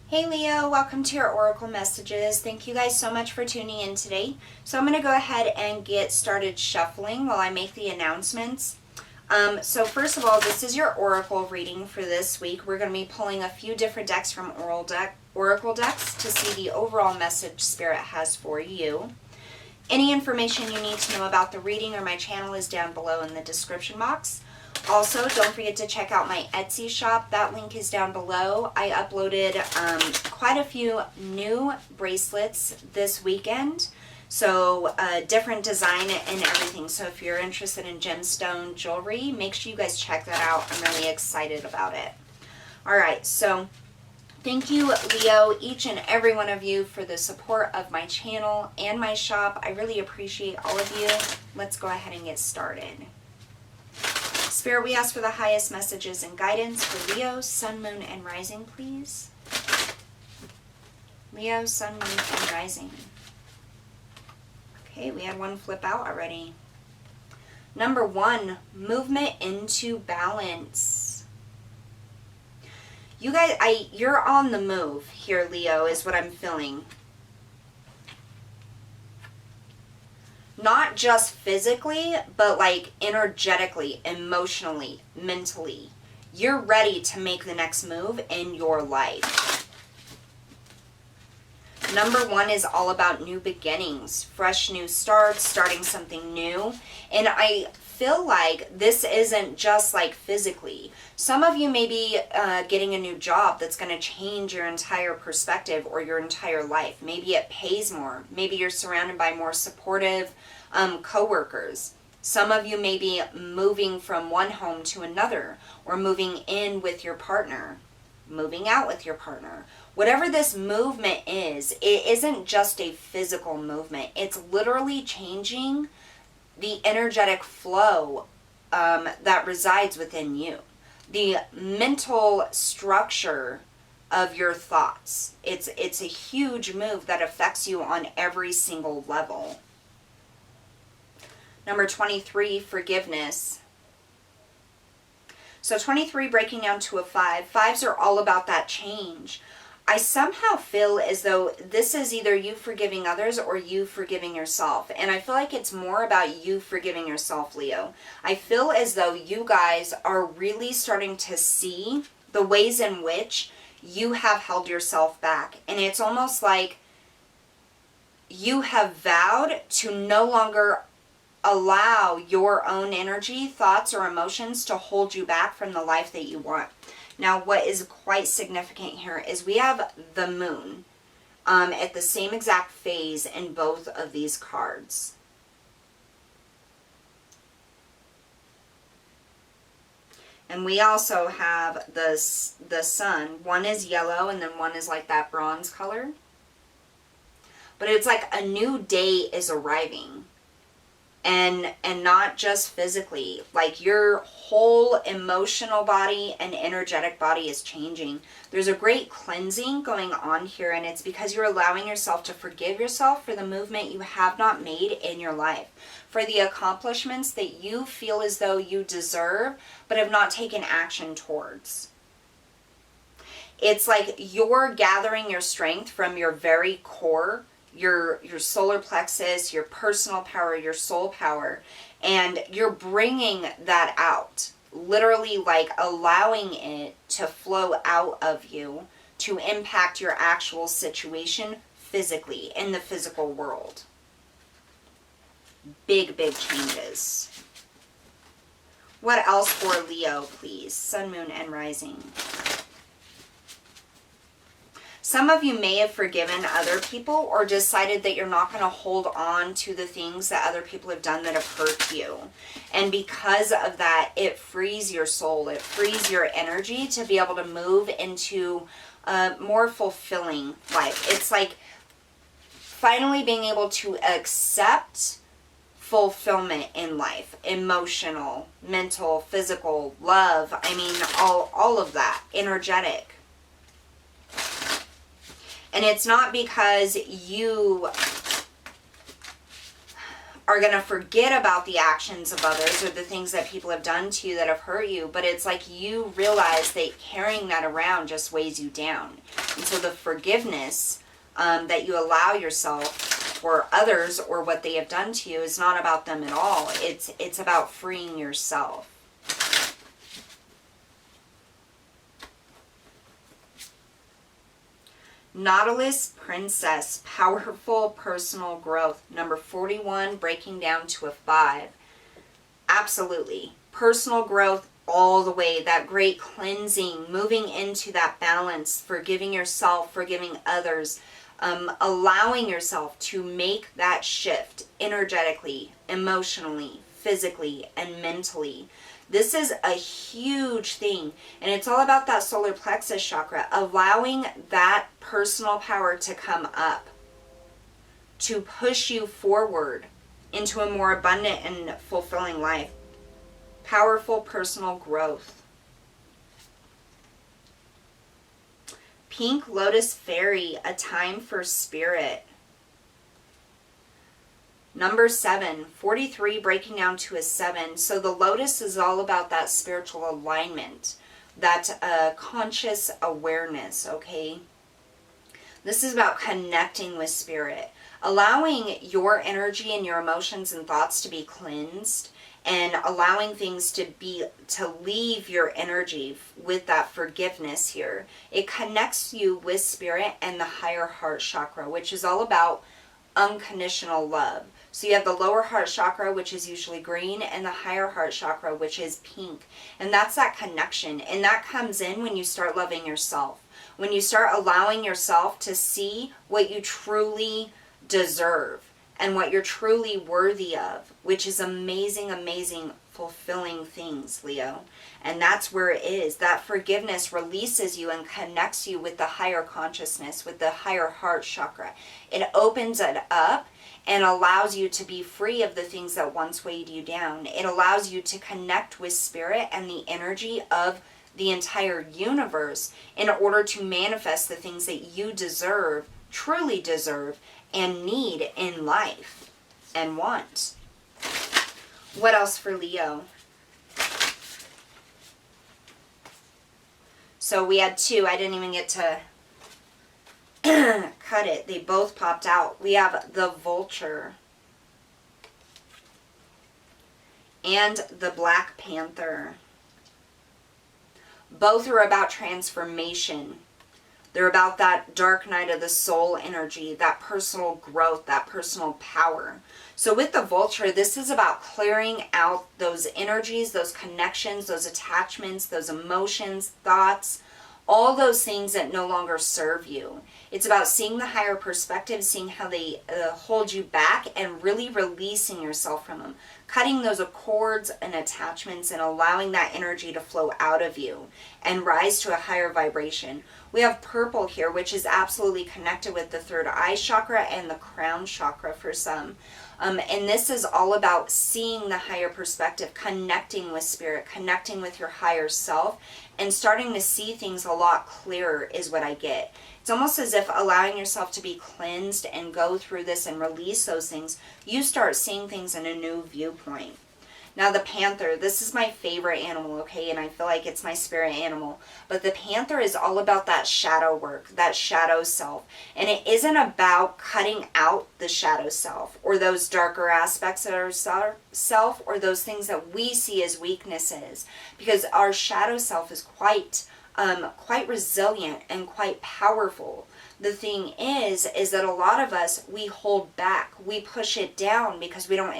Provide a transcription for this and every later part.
Hey Leo, welcome to your Oracle messages. Thank you guys so much for tuning in today. So I'm going to go ahead and get started shuffling while I make the announcements. So first of all, this is your Oracle reading for this week. We're going to be pulling a few different decks from Oracle decks to see the overall message Spirit has for you. Any information you need to know about the reading or my channel is down below in the description box. Also, don't forget to check out my Etsy shop. That link is down below. I uploaded quite a few new bracelets this weekend. So, different design and everything. So if you're interested in gemstone jewelry, make sure you guys check that out. I'm really excited about it. Alright, so thank you, Leo, each and every one of you for the support of my channel and my shop. I really appreciate all of you. Let's go ahead and get started. Spirit, we ask for the highest messages and guidance for Leo, Sun, Moon, and Rising, please. Leo, Sun, Moon, and Rising. Okay, we had one flip out already. Number 1, movement into balance. You guys, you're on the move here, Leo, is what I'm feeling. Not just physically, but like energetically, emotionally, mentally. You're ready to make the next move in your life. Number 1 is all about new beginnings, fresh new starts, starting something new. And I feel like this isn't just like physically. Some of you may be getting a new job that's going to change your entire perspective or your entire life. Maybe it pays more. Maybe you're surrounded by more supportive co-workers. Some of you may be moving from one home to another, or moving in with your partner, moving out with your partner. Whatever this movement is, it isn't just a physical movement. It's literally changing the energetic flow that resides within you. The mental structure of your thoughts. It's a huge move that affects you on every single level. Number 23, forgiveness. So 23 breaking down to a 5. 5s are all about that change. I somehow feel as though this is either you forgiving others or you forgiving yourself. And I feel like it's more about you forgiving yourself, Leo. I feel as though you guys are really starting to see the ways in which you have held yourself back. And it's almost like you have vowed to no longer allow your own energy, thoughts, or emotions to hold you back from the life that you want. Now, what is quite significant here is we have the moon at the same exact phase in both of these cards. And we also have the sun. One is yellow and then one is like that bronze color. But it's like a new day is arriving. And not just physically, like your whole emotional body and energetic body is changing. There's a great cleansing going on here, and it's because you're allowing yourself to forgive yourself for the movement you have not made in your life, for the accomplishments that you feel as though you deserve but have not taken action towards. It's like you're gathering your strength from your very core, your solar plexus, your personal power, your soul power, and you're bringing that out, literally like allowing it to flow out of you to impact your actual situation physically in the physical world. Big changes. What else for Leo, please? Sun, Moon, and Rising. Some of you may have forgiven other people or decided that you're not going to hold on to the things that other people have done that have hurt you. And because of that, it frees your soul. It frees your energy to be able to move into a more fulfilling life. It's like finally being able to accept fulfillment in life. Emotional, mental, physical, love. I mean, all of that. Energetic. And it's not because you are going to forget about the actions of others or the things that people have done to you that have hurt you, but it's like you realize that carrying that around just weighs you down. And so the forgiveness that you allow yourself or others or what they have done to you is not about them at all. It's about freeing yourself. Nautilus Princess, powerful personal growth. Number 41, breaking down to a 5. Absolutely. Personal growth all the way. That great cleansing, moving into that balance, forgiving yourself, forgiving others, allowing yourself to make that shift energetically, emotionally, physically, and mentally. This is a huge thing, and it's all about that solar plexus chakra, allowing that personal power to come up, to push you forward into a more abundant and fulfilling life. Powerful personal growth. Pink Lotus Fairy, a time for spirit. Number 7, 43, breaking down to a 7. So the lotus is all about that spiritual alignment, that conscious awareness, okay? This is about connecting with spirit, allowing your energy and your emotions and thoughts to be cleansed, and allowing things to leave your energy with that forgiveness here. It connects you with spirit and the higher heart chakra, which is all about unconditional love. So you have the lower heart chakra, which is usually green, and the higher heart chakra, which is pink. And that's that connection. And that comes in when you start loving yourself. When you start allowing yourself to see what you truly deserve and what you're truly worthy of, which is amazing, amazing, fulfilling things, Leo. And that's where it is. That forgiveness releases you and connects you with the higher consciousness, with the higher heart chakra. It opens it up and allows you to be free of the things that once weighed you down. It allows you to connect with spirit and the energy of the entire universe in order to manifest the things that you deserve, truly deserve, and need in life and want. What else for Leo? So we had 2. I didn't even get to cut it. They both popped out. We have the Vulture and the Black Panther. Both are about transformation. They're about that dark night of the soul energy, that personal growth, that personal power. So with the Vulture, this is about clearing out those energies, those connections, those attachments, those emotions, thoughts, all those things that no longer serve you. It's about seeing the higher perspective, seeing how they hold you back, and really releasing yourself from them. Cutting those cords and attachments and allowing that energy to flow out of you and rise to a higher vibration. We have purple here, which is absolutely connected with the third eye chakra and the crown chakra for some. And this is all about seeing the higher perspective, connecting with spirit, connecting with your higher self, and starting to see things a lot clearer is what I get. It's almost as if allowing yourself to be cleansed and go through this and release those things, you start seeing things in a new viewpoint. Now the Panther, this is my favorite animal, okay, and I feel like it's my spirit animal. But the Panther is all about that shadow work, that shadow self. And it isn't about cutting out the shadow self or those darker aspects of our self or those things that we see as weaknesses. Because our shadow self is quite resilient and quite powerful. The thing is that a lot of us, we hold back, we push it down because we don't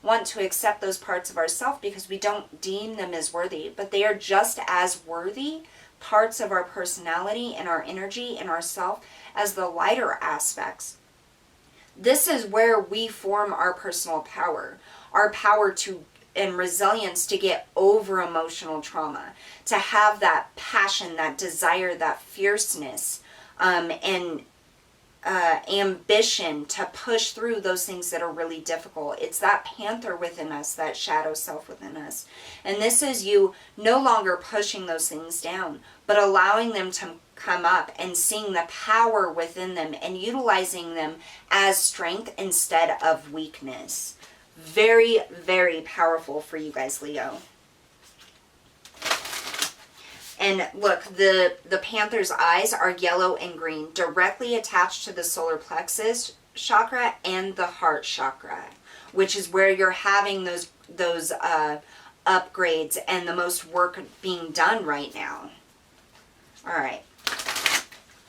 want to accept those parts of ourselves because we don't deem them as worthy, but they are just as worthy parts of our personality and our energy and ourself as the lighter aspects. This is where we form our personal power, our power to and resilience to get over emotional trauma, to have that passion, that desire, that fierceness, and ambition to push through those things that are really difficult. It's that Panther within us, that shadow self within us. And this is you no longer pushing those things down, but allowing them to come up and seeing the power within them and utilizing them as strength instead of weakness. Very, very powerful for you guys, Leo. And look, the panther's eyes are yellow and green, directly attached to the solar plexus chakra and the heart chakra, which is where you're having those upgrades and the most work being done right now. All right.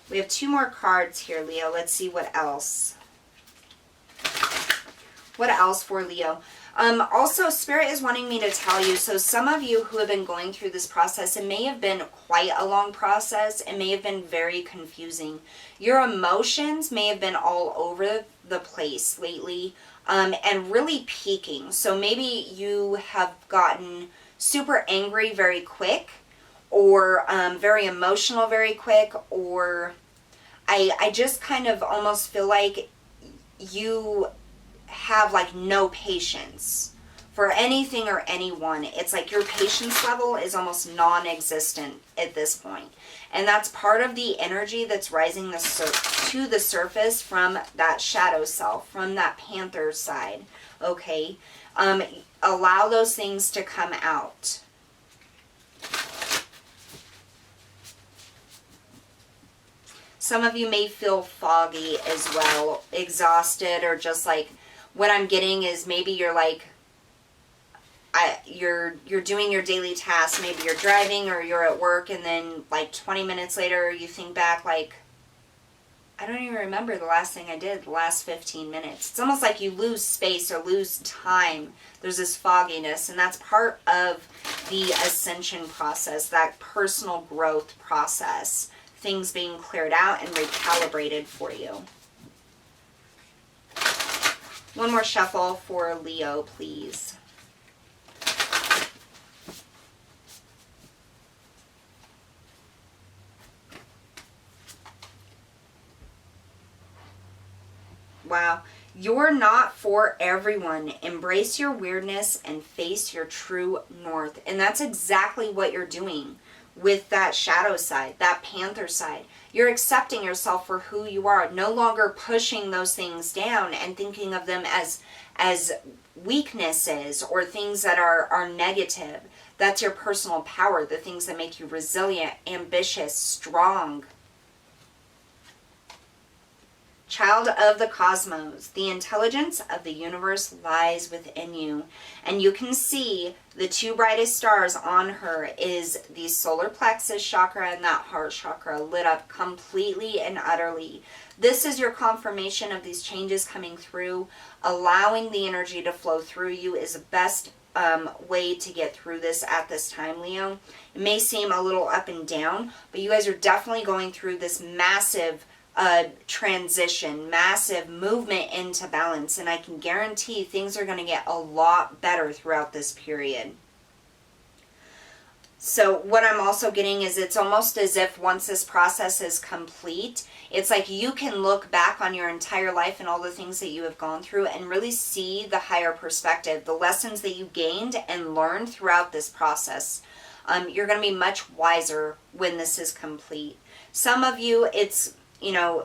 We have 2 more cards here, Leo. Let's see what else. What else for Leo? Also, Spirit is wanting me to tell you, so some of you who have been going through this process, it may have been quite a long process. It may have been very confusing. Your emotions may have been all over the place lately, and really peaking. So maybe you have gotten super angry very quick, or very emotional very quick, or I just kind of almost feel like you have like no patience for anything or anyone. It's like your patience level is almost non-existent at this point. And that's part of the energy that's rising to the surface from that shadow self, from that panther side. Okay? Allow those things to come out. Some of you may feel foggy as well, exhausted, or just like, what I'm getting is maybe you're like, you're doing your daily tasks. Maybe you're driving or you're at work, and then like 20 minutes later you think back like, I don't even remember the last thing I did the last 15 minutes. It's almost like you lose space or lose time. There's this fogginess, and that's part of the ascension process, that personal growth process. Things being cleared out and recalibrated for you. One more shuffle for Leo, please. Wow. You're not for everyone. Embrace your weirdness and face your true north. And that's exactly what you're doing with that shadow side, that panther side. You're accepting yourself for who you are, no longer pushing those things down and thinking of them as weaknesses or things that are negative. That's your personal power, the things that make you resilient, ambitious, strong. Child of the cosmos, the intelligence of the universe lies within you. And you can see the 2 brightest stars on her is the solar plexus chakra and that heart chakra lit up completely and utterly. This is your confirmation of these changes coming through. Allowing the energy to flow through you is the best way to get through this at this time, Leo. It may seem a little up and down, but you guys are definitely going through this massive transition, massive movement into balance, and I can guarantee things are going to get a lot better throughout this period. So what I'm also getting is it's almost as if once this process is complete, it's like you can look back on your entire life and all the things that you have gone through and really see the higher perspective, the lessons that you gained and learned throughout this process. You're going to be much wiser when this is complete. Some of you, it's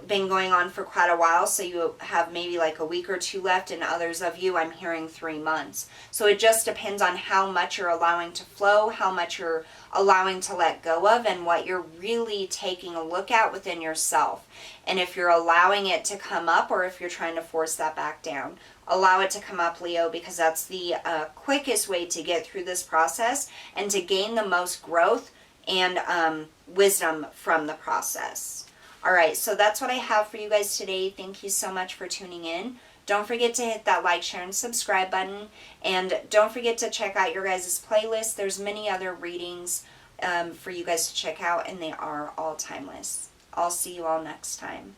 been going on for quite a while, so you have maybe like a week or 2 left, and others of you, I'm hearing 3 months. So it just depends on how much you're allowing to flow, how much you're allowing to let go of, and what you're really taking a look at within yourself. And if you're allowing it to come up, or if you're trying to force that back down. Allow it to come up, Leo, because that's the quickest way to get through this process and to gain the most growth and wisdom from the process. All right, so that's what I have for you guys today. Thank you so much for tuning in. Don't forget to hit that like, share, and subscribe button. And don't forget to check out your guys' playlist. There's many other readings for you guys to check out, and they are all timeless. I'll see you all next time.